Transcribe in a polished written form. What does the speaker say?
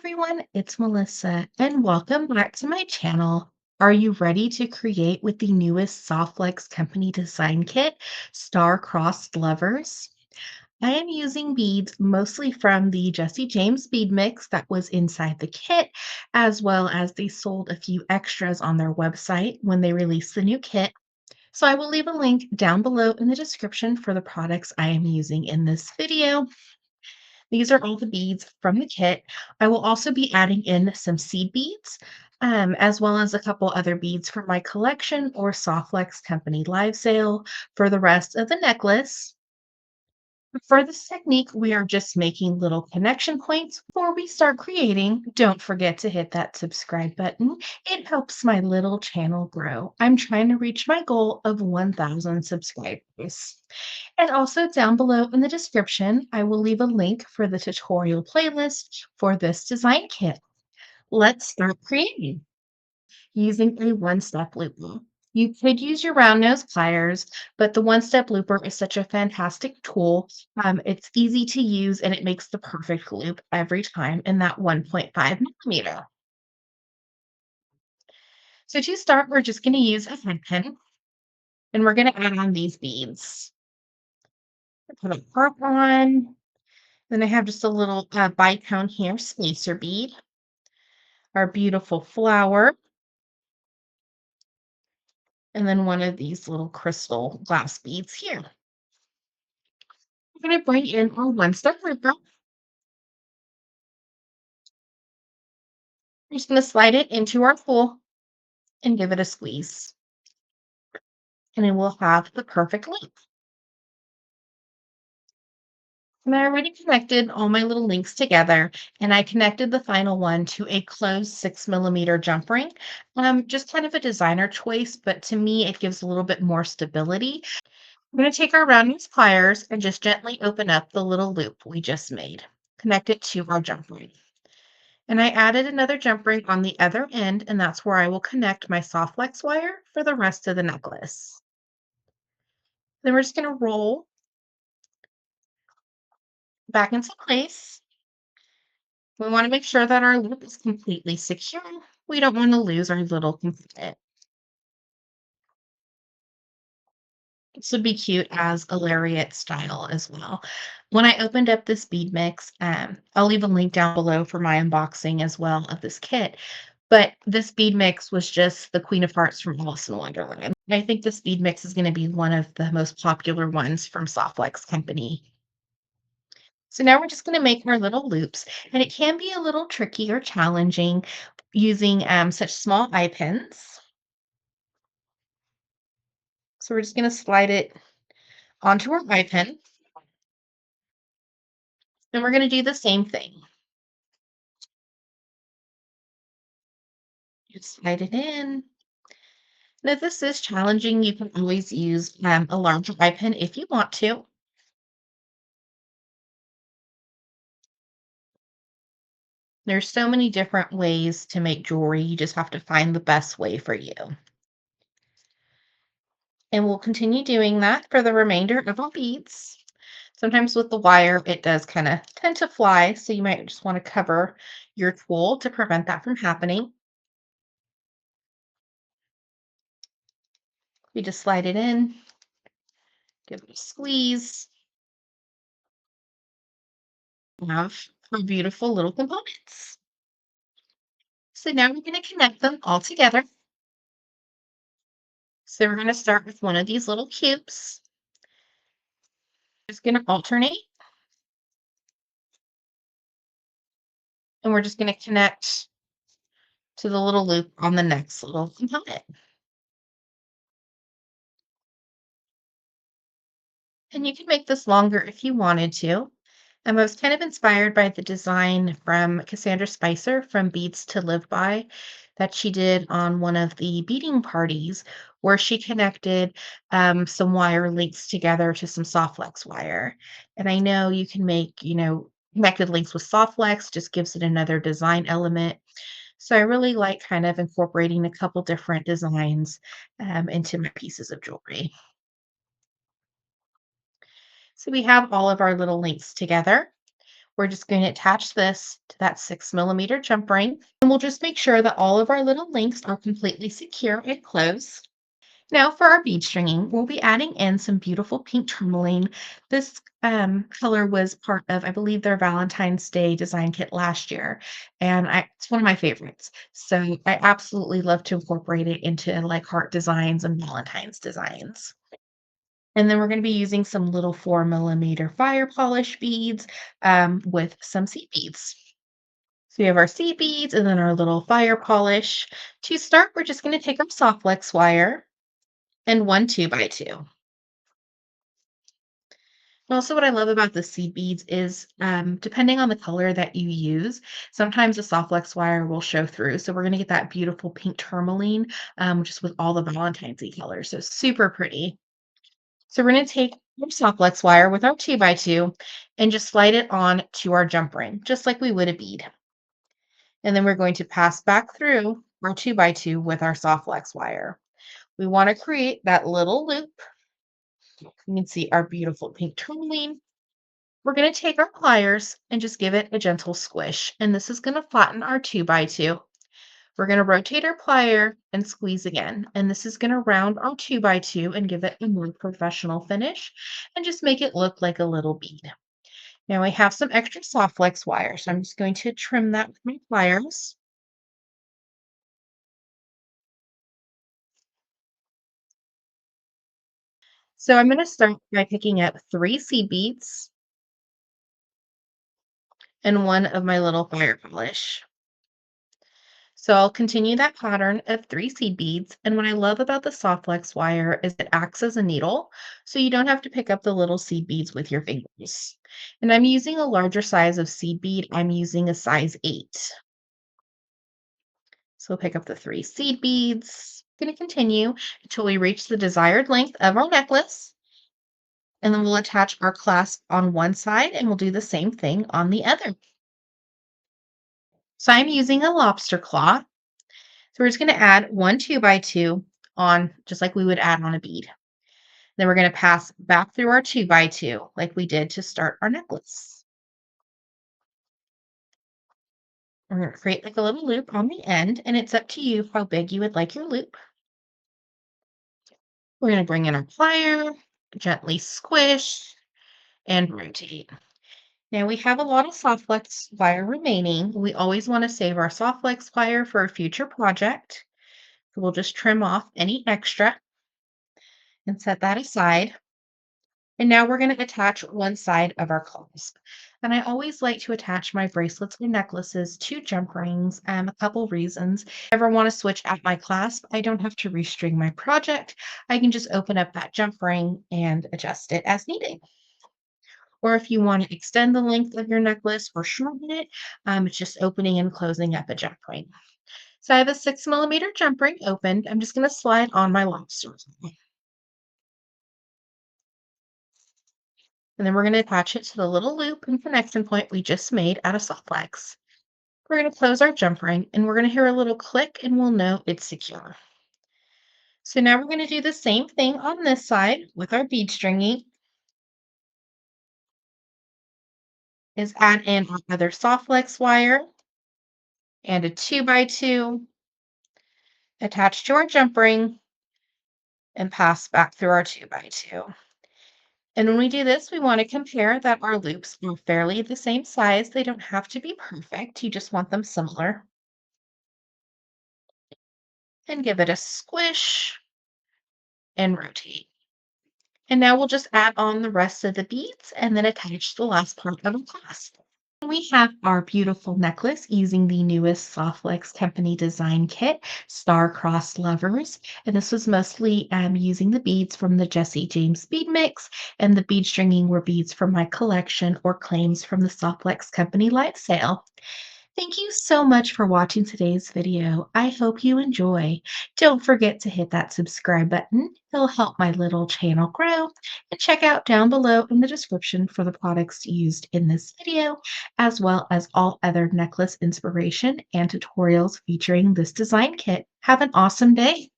everyone, it's Melissa, and welcome back to my channel. Are you ready to create with the newest Softlex Company design kit, Star-Crossed Lovers? I am using beads mostly from the Jesse James bead mix that was inside the kit, as well as they sold a few extras on their website when they released the new kit. So I will leave a link down below in the description for the products I am using in this video. These are all the beads from the kit. I will also be adding in some seed beads, as well as a couple other beads from my collection or Softlex Company live sale for the rest of the necklace. For this technique, we are just making little connection points before we start creating. Don't forget to hit that subscribe button. It helps my little channel grow. I'm trying to reach my goal of 1,000 subscribers. And also down below in the description, I will leave a link for the tutorial playlist for this design kit. Let's start creating using a one-step looper. You could use your round nose pliers, but the one-step looper is such a fantastic tool. It's easy to use and it makes the perfect loop every time in that 1.5 millimeter. So to start, we're just going to use a head pin and we're going to add on these beads. Put a part on. Then I have just a little bicone here, spacer bead, our beautiful flower, and then one of these little crystal glass beads here. We're going to bring in our one-step looper. We're just going to slide it into our pool and give it a squeeze, and it will have the perfect loop. And I already connected all my little links together, and I connected the final one to a closed 6 millimeter jump ring. Just kind of a designer choice, but to me, it gives a little bit more stability. I'm going to take our rounding pliers and just gently open up the little loop we just made. Connect it to our jump ring. And I added another jump ring on the other end, and that's where I will connect my soft flex wire for the rest of the necklace. Then we're just going to roll back into place. We want to make sure that our loop is completely secure. We don't want to lose our little component. This would be cute as a lariat style as well. When I opened up this bead mix, I'll leave a link down below for my unboxing as well of this kit. But this bead mix was just the Queen of Hearts from Alice in Wonderland. I think this bead mix is going to be one of the most popular ones from Softlex Company. So now we're just going to make our little loops, and it can be a little tricky or challenging using such small eye pins. So we're just going to slide it onto our eye pin. Then we're going to do the same thing. Just slide it in. Now, if this is challenging, you can always use a larger eye pin if you want to. There's so many different ways to make jewelry. You just have to find the best way for you. And we'll continue doing that for the remainder of our beads. Sometimes with the wire, it does kind of tend to fly, so you might just want to cover your tool to prevent that from happening. We just slide it in, give it a squeeze, and have our beautiful little components. So now we're going to connect them all together. So we're going to start with one of these little cubes. Just going to alternate, and we're just going to connect to the little loop on the next little component. And you can make this longer if you wanted to. I was kind of inspired by the design from Cassandra Spicer from Beads to Live By that she did on one of the beading parties where she connected some wire links together to some soft flex wire. And I know you can make, connected links with soft flex, just gives it another design element. So I really like kind of incorporating a couple different designs into my pieces of jewelry. So we have all of our little links together. We're just going to attach this to that 6 millimeter jump ring, and we'll just make sure that all of our little links are completely secure and closed. Now for our bead stringing, we'll be adding in some beautiful pink tourmaline. This color was part of, I believe, their Valentine's Day design kit last year, and it's one of my favorites. So I absolutely love to incorporate it into like heart designs and Valentine's designs. And then we're going to be using some little 4 millimeter fire polish beads with some seed beads. So we have our seed beads and then our little fire polish. To start, we're just going to take our soft flex wire and one 2x2. And also, what I love about the seed beads is depending on the color that you use, sometimes the soft flex wire will show through. So we're going to get that beautiful pink tourmaline just with all the Valentine's colors. So super pretty. So we're going to take our soft flex wire with our 2x2 and just slide it on to our jump ring, just like we would a bead. And then we're going to pass back through our 2x2 with our soft flex wire. We want to create that little loop. You can see our beautiful pink tourmaline. We're going to take our pliers and just give it a gentle squish. And this is going to flatten our 2x2. We're going to rotate our plier and squeeze again. And this is going to round our 2x2 and give it a more professional finish and just make it look like a little bead. Now I have some extra soft flex wire, so I'm just going to trim that with my pliers. So I'm going to start by picking up 3 seed beads and one of my little fire polish. So I'll continue that pattern of 3 seed beads. And what I love about the soft flex wire is it acts as a needle, so you don't have to pick up the little seed beads with your fingers. And I'm using a larger size of seed bead. I'm using a size 8. So we'll pick up the 3 seed beads. Going to continue until we reach the desired length of our necklace. And then we'll attach our clasp on one side and we'll do the same thing on the other. So I'm using a lobster claw. So we're just going to add one 2x2 on just like we would add on a bead. Then we're going to pass back through our 2x2 like we did to start our necklace. We're going to create like a little loop on the end, and it's up to you how big you would like your loop. We're going to bring in our plier, gently squish, and rotate. Now we have a lot of soft flex wire remaining. We always want to save our soft flex wire for a future project. So we'll just trim off any extra and set that aside. And now we're going to attach one side of our clasp. And I always like to attach my bracelets and necklaces to jump rings, a couple reasons. If I ever want to switch out my clasp, I don't have to restring my project. I can just open up that jump ring and adjust it as needed. Or if you want to extend the length of your necklace or shorten it, it's just opening and closing up a jump ring. So I have a 6 millimeter jump ring opened. I'm just going to slide on my lobster. And then we're going to attach it to the little loop and connection point we just made out of soft flex. We're going to close our jump ring and we're going to hear a little click and we'll know it's secure. So now we're going to do the same thing on this side with our bead stringing. Is add in our other soft flex wire and a 2x2 attached to our jump ring and pass back through our 2x2. And when we do this, we want to compare that our loops are fairly the same size. They don't have to be perfect. You just want them similar. And give it a squish and rotate. And now we'll just add on the rest of the beads and then attach the last part of the clasp. We have our beautiful necklace using the newest Softlex Company design kit, Star-Crossed Lovers. And this was mostly using the beads from the Jesse James bead mix, and the bead stringing were beads from my collection or claims from the Softlex Company live sale. Thank you so much for watching today's video. I hope you enjoy. Don't forget to hit that subscribe button. It'll help my little channel grow. And check out down below in the description for the products used in this video, as well as all other necklace inspiration and tutorials featuring this design kit. Have an awesome day.